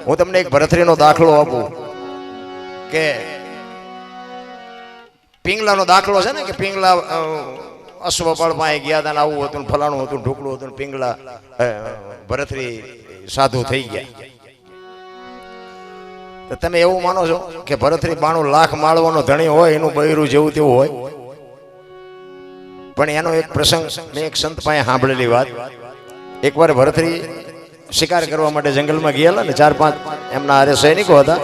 હું તમને એક ભરથરીનો દાખલો આપું કે પિંગલાનો દાખલો છે ને કે પિંગલા અશ્વપાળ પાસે ગયા હતા, આવું હતું, ફલાણું હતું, ઢોકળું હતું, પિંગલા ભરથરી સાધુ થઈ ગયા. તો તમે એવું માનો છો કે ભરથરી 92 લાખ માળવાનો ધણી હોય, એનું બૈરું જેવું તેવું હોય? પણ એનો એક પ્રસંગ મેં એક સંત પાસે સાંભળેલી વાત. એકવાર ભરથરી શિકાર કરવા માટે જંગલમાં ગયેલા ને 4-5 એમના હારે સૈનિકો હતા.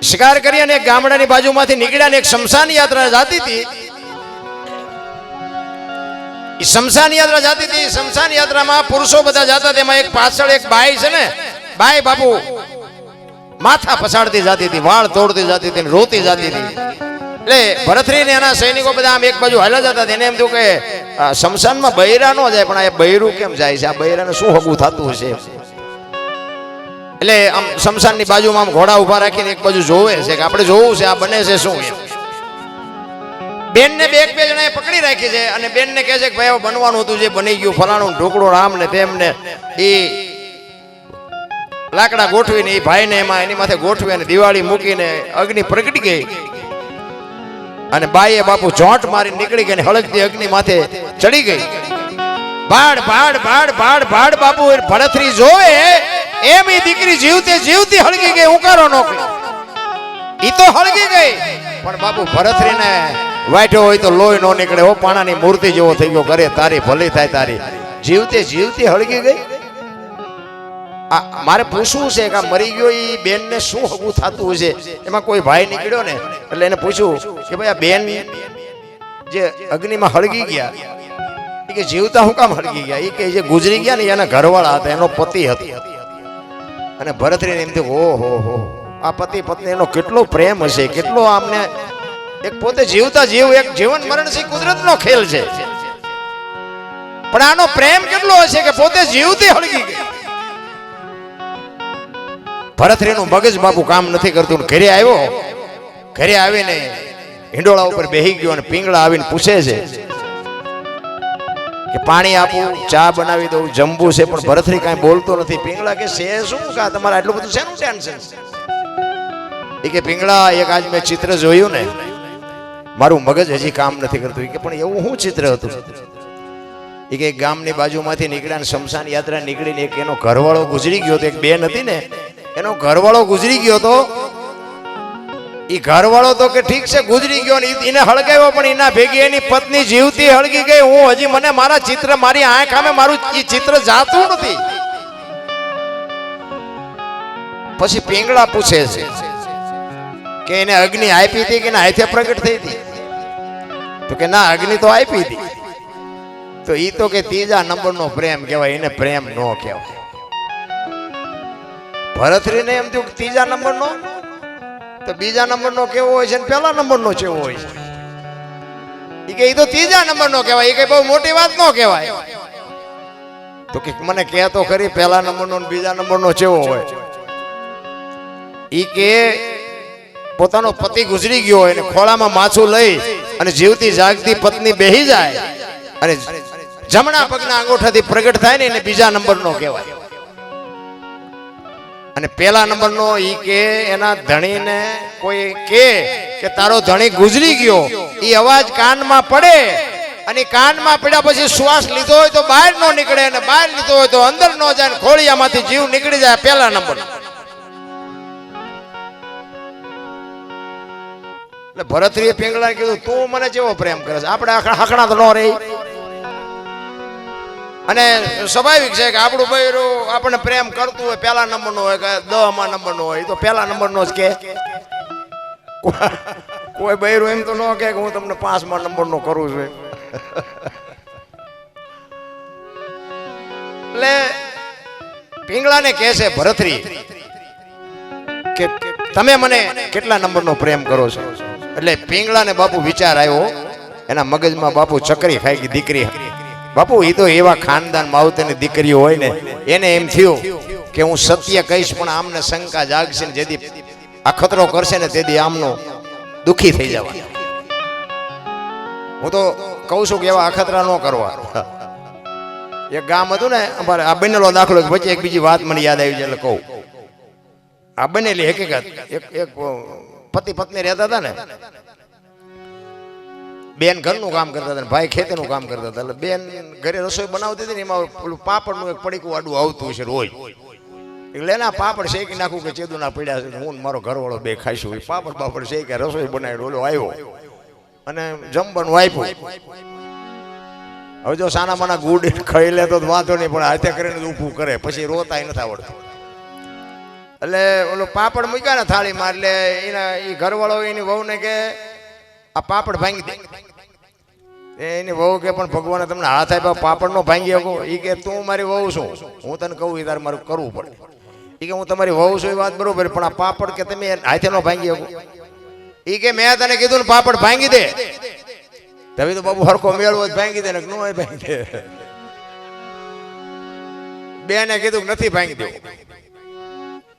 શિકાર કરી અને એક ગામડાની બાજુમાંથી નીકળ્યા ને એક શમશાન યાત્રા જતી હતી. શમશાન યાત્રા જતી હતી. શમશાન યાત્રામાં પુરુષો બધા જતા, તેમાં એક પાછળ એક બાઈ છે ને, બાઈ બાપુ માથા પછાડતી જતી હતી, વાળ તોડતી જતી હતી, રોતી જતી હતી. એટલે ભરથરી ને એના સૈનિકો બધા આમ એક બાજુ હાલા જતા. એને એમ થયું કે શમશાનમાં બૈરા નો જાય, પણ આ બૈરું કેમ જાય છે, આ બૈરાને શું હગું થતું હશે? એટલે આમ શમશાનની બાજુમાં આમ ઘોડા ઉભા રાખીને એક બાજુ જોવે છે કે આપણે જોવું છે આ બને છે શું. બેન ને બે જણાએ પકડી રાખી છે અને બેન ને કહે છે કે ભાઈ બનવાનું હતું, જે બની ગયું, ફલાણું ઢોકળો રામ ને તેમને એ લાકડા ગોઠવીને એ ભાઈને એમાં એની માથે ગોઠવી અને દિવાળી મૂકીને અગ્નિ પ્રગટી ગઈ. અને બાઈએ બાપુ જોંટ મારી નીકળી ગઈ, હળગતી અગ્નિ માથે ચડી ગઈ. ભાડ ભાડ ભાડ ભાડ ભાડ બાપુ ભરથરી જોવે એમ એ દીકરી જીવતી જીવતી હળગી ગઈ. ઉકારો નો ઈ તો હળગી ગઈ, પણ બાપુ ભરથરીને વાટ્યો હોય તો લોહી નો નીકળે. હો, પાણાની મૂર્તિ જેવો થઈ ગયો. કરે તારી ભલી થાય તારી. જીવતે જીવતી હળગી ગઈ. મારે પૂછવું છે કે મરી ગયો એ બેન ને શું હગું થતું હશે? એમાં કોઈ ભાઈ નીકળ્યો ને એટલે એને પૂછ્યું કે ભાઈ આ બેન જે અગ્નિમાં હળગી ગયા એ કે જીવતા હું કામ હળગી ગયા? એ કે જે ગુજરી ગયા ને એના ઘરવાળા હતા, એનો પતિ હતો. અને ભરથરીને એમ થયું ઓહો હો, આ પતિ પત્ની એનો કેટલો પ્રેમ હશે, કેટલો આમને એક પોતે જીવતા જીવ, એક જીવન મરણ છે કુદરતનો ખેલ છે, પણ આનો પ્રેમ કેટલો હશે કે પોતે જીવતી હળગી ગઈ. ભરથરીનું મગજ બાપુ કામ નથી કરતું. ઘરે આવ્યો, ઘરે આવીને હિંડોળા ઉપર બેહી ગયો અને પિંગળા આવીને પૂછે છે કે પાણી આપું, ચા બનાવી દઉં, જમવું છે? પણ ભરથરી કાંઈ બોલતો નથી. પિંગળા કે છે શું કા તમારે આટલું બધું શેનું ટેન્શન? એ કે પિંગળા એક આજ મેં ચિત્ર જોયું ને, મારું મગજ હજી કામ નથી કરતું. એ કે પણ એવું શું ચિત્ર હતું? એ કે ગામની બાજુમાંથી નીકળ્યા, શમશાન યાત્રા નીકળીને એક એનો ઘરવાળો ગુજરી ગયો. તો એક બેન હતી ને, એનો ઘરવાળો ગુજરી ગયો. તો એ ઘરવાળો તો કે ઠીક છે ગુજરી ગયો ને એને હળગાવ્યો, પણ એના ભેગી એની પત્ની જીવતી હળગી ગઈ. હું હજી મને મારા ચિત્ર, મારી આંખ સામે મારું એ ચિત્ર જાતું નથી. પછી પિંગળા પૂછે છે કે એને અગ્નિ આપી હતી કે હાથે પ્રગટ થઈ હતી? તો કે ના, અગ્નિ તો આપી હતી. તો ઈ તો કે ત્રીજા નંબરનો પ્રેમ કહેવાય, એને પ્રેમ નો કહેવાય. ભરથરીને એમ થયું ત્રીજા નંબરનો, તો બીજા નંબરનો કેવો હોય છે ને પહેલા નંબરનો કેવો હોય છે? ઈ કે ઈ તો ત્રીજા નંબરનો કહેવાય. ઈ કે બહુ મોટી વાત નો કહેવાય. તો કે મને કહે તો ખરી પહેલા નંબરનો ને બીજા નંબરનો કેવો હોય? ઈ કે પોતાનો પતિ ગુજરી ગયો હોય ને ખોળામાં માછું લઈ અને જીવતી જાગતી પત્ની બેહી જાય અને જમણા પગના અંગૂઠાથી પ્રગટ થાય ને એને બીજા નંબરનો કહેવાય. અને પહેલા નંબરનો ઈ કે એના ધણીને કોઈ કે તારો ધણી ગુજરી ગયો, ઈ અવાજ કાનમાં પડે અને કાનમાં પડ્યા પછી શ્વાસ લીધો હોય તો બહાર નો નીકળે અને બહાર લીધો હોય તો અંદર નો જાય, ખોળિયામાંથી જીવ નીકળી જાય. પહેલા નંબર. એટલે ભરથરીએ પિંગળાને કીધું તું મને કેવો પ્રેમ કરે છે? આપણે હકણા તો ન રહી. અને સ્વાભાવિક છે કે આપણું બૈરું આપણને પ્રેમ કરતું હોય પહેલા નંબરનો હોય કે 10મા નંબરનો હોય, તો પહેલા નંબરનો જ કે. કોઈ બૈરું એમ તો ન કે હું તમને 5મા નંબરનો કરું છું. એટલે પિંગળાને કહે છે ભરથરી કે તમે મને કેટલા નંબરનો પ્રેમ કરો છો? એટલે પિંગળાને બાપુ વિચાર આવ્યો, એના મગજમાં બાપુ ચકરી ખાઈ ગઈ. દીકરી બાપુ એ તો એવા ખાનદાન માવતરની દીકરીઓ હોય ને, એને એમ થયું કે હું સત્ય કહીશ પણ આમને શંકા જાગશે ને જેથી અખતરો કરશે ને તેથી આમનો દુખી થઈ જવા. હું તો કહું છું કે એવા અખતરા ન કરવા. એક ગામ હતું ને અમારે, આ બનેલો દાખલો પછી એક બીજી વાત મને યાદ આવી છે એટલે કહું આ બનેલી હકીકત. એક એક પતિ પત્ની રહેતા હતા ને, બેન ઘરનું કામ કરતા હતા, ભાઈ ખેતીનું કામ કરતા હતા. એટલે બેન ઘરે રસોઈ બનાવતી હતી ને, એમાં પેલું પાપડનું એક પડીકું આડું આવતું હશે રોજ. એટલે એના પાપડ શેકી નાખું કે ચેદુના પડ્યા છે, હું મારો ઘરવાળો બે ખાઈશું. પાપડ પાપડ શેકી રસોઈ બનાવી, ઓલો આવ્યો અને જમવાનું આપ્યું. હવે જો સાના માના ગુડ ખાઈ લે તો વાંધો નહીં, પણ હાથે કરીને ઊભું કરે પછી રોતાય નથી આવડતું. એટલે ઓલો પાપડ મૂક્યા ને થાળીમાં, એટલે એના એ ઘરવાળો એની વહુને કે આ પાપડ ભાંગી દે. એની વહુ કે પણ ભગવાને તમને હાથ આપ્યા, પાપડ નો ભાંગી શકો? એ કે તું મારી વહુ છું, હું તને કહું એ તારે મારું કરવું પડે. એ કે હું તમારી વહુ છું એ વાત બરોબર, પણ આ પાપડ કે તમે હાથે નો ભાંગી શકો? એ કે મેં તને કીધું ને પાપડ ભાંગી દે. તમે તો બાબુ હરખો મેળવો ભાંગી દે ને નો ભાંગી દે. બેને કીધું નથી ભાંગી દો.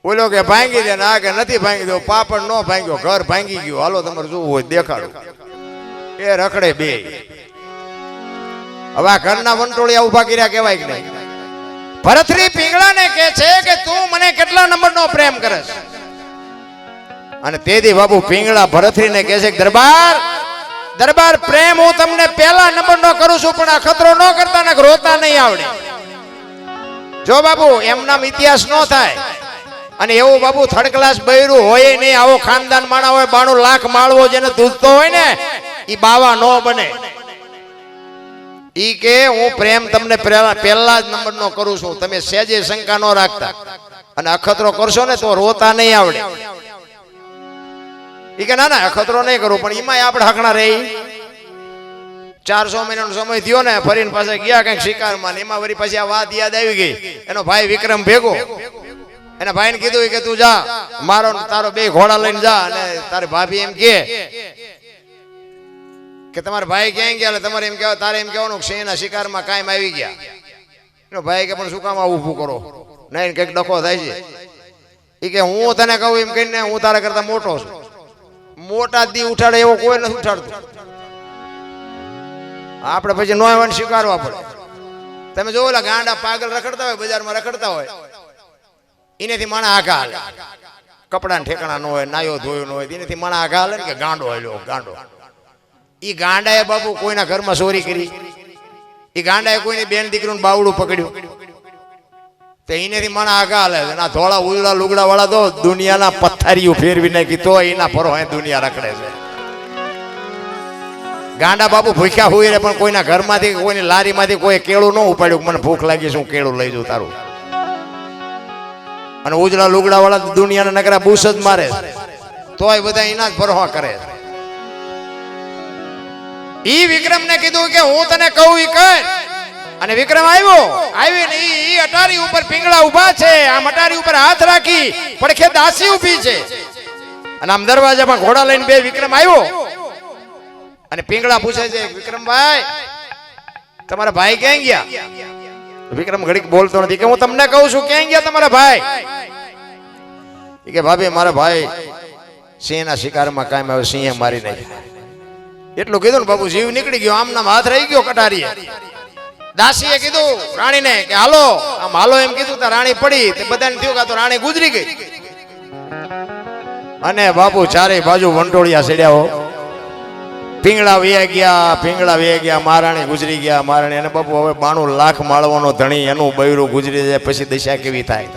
બોલો કે ભાંગી દે, ના કે નથી ભાંગી દો. પાપડ નો ભાંગ્યો, ઘર ભાંગી ગયું. હાલો તમારે જોવું હોય દેખાડો. એ રખડે બે. હવે આ ઘરના વંટોળિયા ઉભા કર્યા કહેવાય કે નહીં? ભરથરી પિંગળાને કહે છે કે તું મને કેટલા નંબરનો પ્રેમ કરે છે? અને તેથી બાબુ પિંગળા ભરથરીને કહે છે કે દરબાર દરબાર પ્રેમ હું તમને પહેલા નંબરનો કરું છું, પણ આ ખતરો ન કરતા ને રોતા નહીં આવડે. જો બાબુ એમનામ ઇતિહાસ ન થાય. અને એવું બાબુ થર્ડ ક્લાસ બૈરું હોય નહીં, આવો ખાનદાન માણા હોય, 92 લાખ માળવો જેને દૂધતો હોય ને ઈ બાવા નો બને. ઈ કે હું પ્રેમ તમને પહેલા જ નંબરનો કરું છું, તમે સહેજે શંકા ન રાખતા. અને અખતરો કરશો ને તો રોતા નહીં આવડે. ઈ કે ના ના અખતરો નહીં કરું, પણ એમાં આપણે હકણા રહી. 400 મહિનાનો સમય થયો ને, ફરીને પાસે ગયા કંઈક શિકારમાં, એમાં વળી પછી આ વાત યાદ આવી ગઈ. એનો ભાઈ વિક્રમ ભેગો એના ભાઈને કીધું કે તું જા, મારો તારો બે ઘોડા લઈને જા. અને તારી ભાભી એમ કે તમારા ભાઈ ક્યાં ગયા? એટલે તમારે એમ કહેવા, તારે એમ કહેવાનું કે સિંહના શિકારમાં કાયમ આવી ગયા. એનો ભાઈ કે પણ શું કામ આવું ઊભું કરો? નહીં કંઈક ડખો થાય છે. એ કે હું તને કહું એમ કહીને હું તારા કરતા મોટો છું. મોટા દી ઉઠાડે એવો કોઈ નથી ઉઠાડતું. આપણે પછી નો આવવાનું સ્વીકારવા પડે. તમે જોવો ઓલા ગાંડા પાગલ રખડતા હોય, બજારમાં રખડતા હોય, એનેથી માણા આગા હાલે. કપડાને ઠેકાણા ન હોય, નાયો ધોયો ન હોય, એનેથી માણા આગા હાલે ને કે ગાંડો હાલ્યો ગાંડો. ઈ ગાંડાએ બાપુ કોઈના ઘરમાં ચોરી કરી, ઈ ગાંડાએ કોઈની બેન દીકરીનું બાવડું પકડ્યું, તો એનેથી માણા આગા હાલે. ના ધોળા ઉજળા લુગડા વાળા તો દુનિયાના પથ્થારીઓ ફેરવી નાખી તો એના ફરો દુનિયા રખડે છે. ગાંડા બાપુ ભૂખ્યા હોય પણ કોઈના ઘરમાંથી કોઈની લારીમાંથી કોઈ કેળું ન ઉપાડ્યું, મને ભૂખ લાગી છે હું કેળું લઈ જાઉં તારું. અને ઉજળા લુગડા વાળા દુનિયાના નકરા બૂસ જ મારે, તોય બધા એના જ ભરવા કરે. ઈ વિક્રમ ને કીધું કે હું તને કહું ઈ કર. અને વિક્રમ આવીને ઈ અટારી ઉપર પિંગળા ઉભા છે. આમ અટારી ઉપર હાથ રાખી પડખે દાસી ઊભી છે. અને આમ દરવાજામાં ઘોડા લઈને બે વિક્રમ આવ્યો. અને પિંગળા પૂછે છે વિક્રમભાઈ તમારા ભાઈ ક્યાં ગયા? વિક્રમ ઘડીક બોલતો નથી કે હું તમને કહું છું ક્યાં ગયા તમારા ભાઈ? કે ભાભી મારા ભાઈ સિંહના શિકારમાં કાયમ આવે, સિંહે મારી નાખ્યો. એટલું કીધું ને બાબુ જીવ નીકળી ગયો, આમ નામ હાથ રહી ગયો કટારીએ. દાસીએ કીધું રાણીને કે હાલો, આમ હાલો એમ કીધું તો રાણી પડી. તે બધાને થયું કે તો રાણી ગુજરી ગઈ. અને બાબુ ચારે બાજુ વંટોળિયા સડ્યા. પિંગળા વયા ગયા, મહારાણી ગુજરી ગયા. મહારાણી અને બાપુ હવે 92 લાખ માળવાનો ધણી, એનું બૈરું ગુજરી જાય પછી દશા કેવી થાય?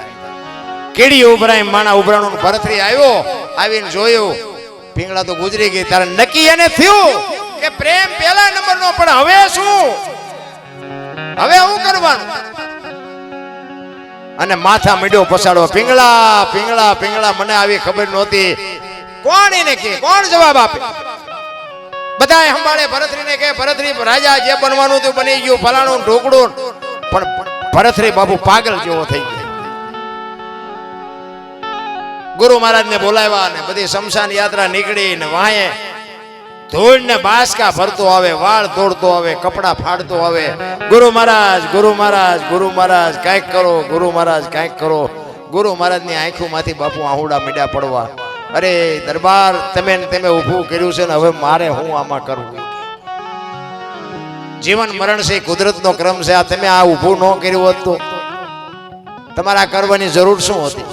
કેડી ઉભરાય માણા ઉભરાણું. ભરથરી આવ્યો, આવીને જોયું પિંગળા તો ગુજરી ગઈ. ત્યારે નક્કી એને થયું કે પ્રેમ પહેલા નંબરનો, પણ હવે શું? હવે હું કરવાનું? અને માથા મીડ્યો પસાડો. પિંગળા પિંગળા પિંગળા, મને આવી ખબર નહોતી. કોણ એને કે, કોણ જવાબ આપે? બધા સંભાળે ભરથરીને કે ભરથરી રાજા જે બનવાનું હતું બની ગયું, ફલાણું ઢોકળું. પણ ભરથરી બાબુ પાગલ જેવો થઈ ગયો. ગુરુ મહારાજ ને બોલાવ્યા ને બધી શમશાન યાત્રા નીકળી ને વાહે ધૂળ ને બાસકા ભરતો આવે, વાળ તોડતો આવે, કપડા ફાડતો આવે. ગુરુ મહારાજ ગુરુ મહારાજ ગુરુ મહારાજ કાંઈક કરો, ગુરુ મહારાજ કાંઈક કરો. ગુરુ મહારાજ ની આંખોમાંથી બાપુ આહુડા મીડા પડવા. અરે દરબાર તમે ઊભું કર્યું છે ને, હવે મારે હું આમાં કરવું? જીવન મરણ છે, કુદરતનો ક્રમ છે. આ તમે આ ઊભું ન કર્યું હોત તો તમારે આ કરવાની જરૂર શું હતી?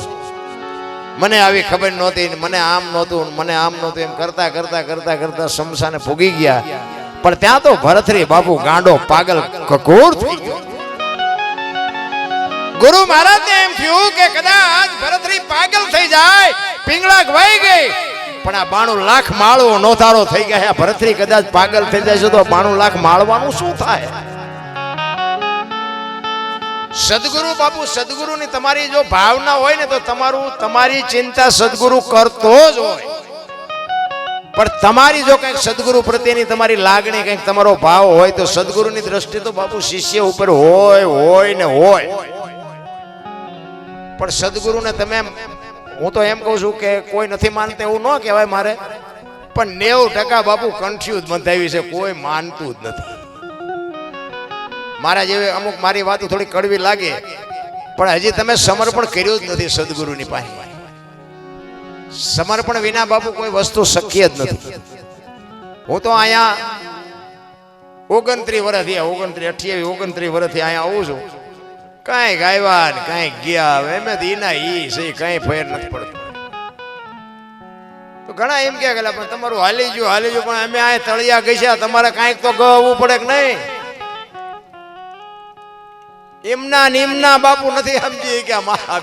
મને આવી ખબર નહોતી, મને આમ નહોતું, મને આમ નહોતું, એમ કરતા કરતા કરતા કરતા શમશાને ભોગી ગયા. પણ ત્યાં તો ભરથરી બાપુ ગાંડો પાગલ કકોર થઈ ગયો. ગુરુ મહારાજને એમ થયું કે કદાચ ભરથરી પાગલ થઈ જાય, પિંગળા ગવાઈ ગઈ, પણ આ 92 લાખ માળવો નોતારો થઈ ગયા. ભરથરી કદાચ પાગલ થઈ જાય છે તો 92 લાખ માળવાનું શું થાય? સદગુરુ બાપુ, સદગુરુની તમારી જો ભાવના હોય ને તો તમારી ચિંતા સદગુરુ કરતો જ હોય. પણ તમારી જો કંઈક સદગુરુ પ્રત્યેની તમારી લાગણી, કંઈક તમારો ભાવ હોય તો સદગુરુની દ્રષ્ટિ તો બાપુ શિષ્ય ઉપર હોય ને હોય. પણ સદગુરુને તમે, હું તો એમ કહું છું કે કોઈ નથી માનતા એવું ન કહેવાય મારે, પણ 90% બાપુ કન્ફ્યુઝ બંધાવી છે, કોઈ માનતું જ નથી. મારા જેવી અમુક મારી વાતો થોડી કડવી લાગે, પણ હજી તમે સમર્પણ કર્યું જ નથી સદગુરુની પાસે. સમર્પણ વિના બાપુ કોઈ વસ્તુ શક્ય જ નથી. હું તો અહીંયા 29 વર્ષથી 29 વર્ષથી અહીંયા આવું છું. કાંઈ ગાયવા ને કાંઈ ગયા, એમ એના ઈ કાંઈ ફેર નથી પડતો. તો ઘણા એમ કે પણ તમારું હાલી ગયું, પણ અમે આ તળિયા ગઈ છે, તમારે કાંઈક તો ગવવું પડે કે નહીં? એમના નિમના બાપુ નથી સમજી કે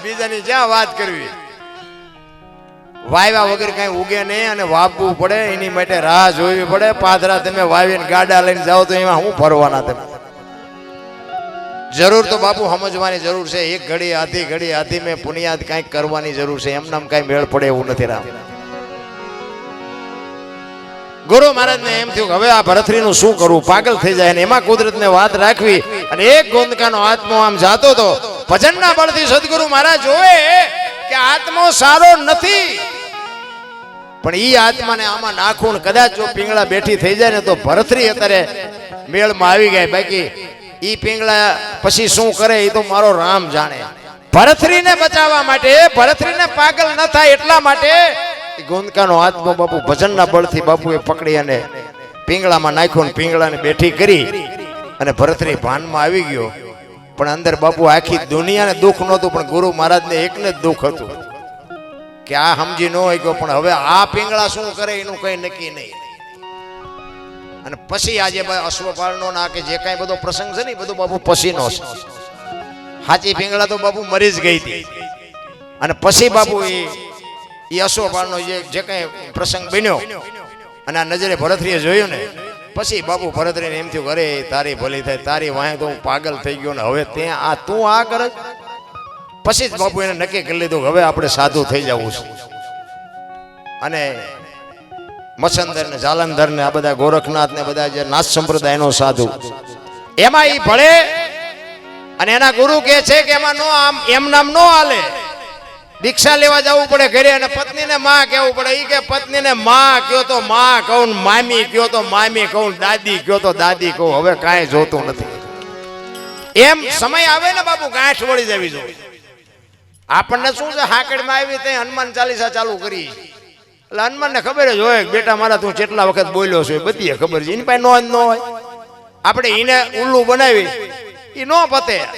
બીજાની જ્યાં વાત કરવી. વાવ્યા વગર કઈ ઉગે નહીં અને વાવવું પડે, એની માટે રાહ જોવી પડે. પાદરા તમે વાવીને ગાડા લઈને જાઓ તો એમાં શું ફરવાના તમે? જરૂર તો બાપુ સમજવાની જરૂર છે. એક ઘડી આધી મેં પુનિયાદ કંઈક કરવાની જરૂર છે. એમનામ કઈ મેળ પડે એવું નથી. રામ ગુરુ મહારાજ ને એમ થયું કે હવે આ ભરથરીનું શું કરવું, પાગલ થઈ જાય. અને એમાં કુદરતને વાત રાખવી. અને એક ગોંદકાનો આત્મો આમ જાતો તો ભજનના બળથી સદગુરુ મહારાજ જોવે કે આત્મો સારો નથી, પણ ઈ આત્માને આમાં નાખું ને કદાચ જો પિંગળા બેઠી થઈ જાય ને તો ભરથરી અત્યારે મેળમાં આવી ગયા. બાકી ઈ પિંગળા પછી શું કરે એ તો મારો રામ જાણે. ભરથરીને બચાવવા માટે, ભરથરીને પાગલ ન થાય એટલા માટે ગોંદકાનો આત્મો બાપુ ભજનના બળથી બાપુએ પકડી અને પિંગળામાં નાખ્યો ને પિંગળાને બેઠી કરી અને ભરથરી ભાનમાં આવી ગયો. પણ અંદર બાપુ આખી દુનિયાને દુઃખ નહોતું, પણ ગુરુ મહારાજને એકને જ દુઃખ હતું કે આ સમજી ન હોય ગયો, પણ હવે આ પિંગળા શું કરે એનું કઈ નક્કી નહીં. અને પછી આજે અશ્વપાળનો ના કે જે કાંઈ બધો પ્રસંગ છે ને એ બધો બાપુ પછીનો છે. સાચી પિંગળા તો બાપુ મરી જ ગઈ હતી. અને પછી બાપુ એ અશ્વપાળનો જે કઈ પ્રસંગ બન્યો અને આ નજરે ભરથરીએ જોયું ને પછી બાપુ ભરથરીને એમ થયું, અરે તારી ભલી થાય, તારી વાંહે તો હું પાગલ થઈ ગયો ને હવે તું આ કરે. પછી જ બાપુ એને નક્કી કરી લીધું હવે આપણે સાધુ થઈ જવું છે. અને મસંદર ને જાલંધર ને આ બધા ગોરખનાથ ને બધા જે નાથ સંપ્રદાયનો સાધુ, એમાં ઈ ભળે અને એના ગુરુ કહે છે કે એમાં એમ નામ નો હાલે, દીક્ષા લેવા જવું પડે ઘરે. અને પત્નીને માં કહેવું પડે. ઈ કે પત્નીને માં કયો તો માં કહું, મામી કયો તો મામી કહું, દાદી કયો તો દાદી કહું, હવે કાંઈ જોતું નથી. એમ સમય આવે ને બાપુ ગાંઠ વળી જવી જોઈએ. આપણને શું છે, હાકડમાં આવી ત્યાં હનુમાન ચાલીસા ચાલુ કરી એટલે હનુમાનને ખબર જ હોય બેટા મારા તું કેટલા વખત બોલ્યો છો, બધી ખબર છે. એની પાસે ન હોય. આપણે એને ઉલ્લુ બનાવી એ ન પતે.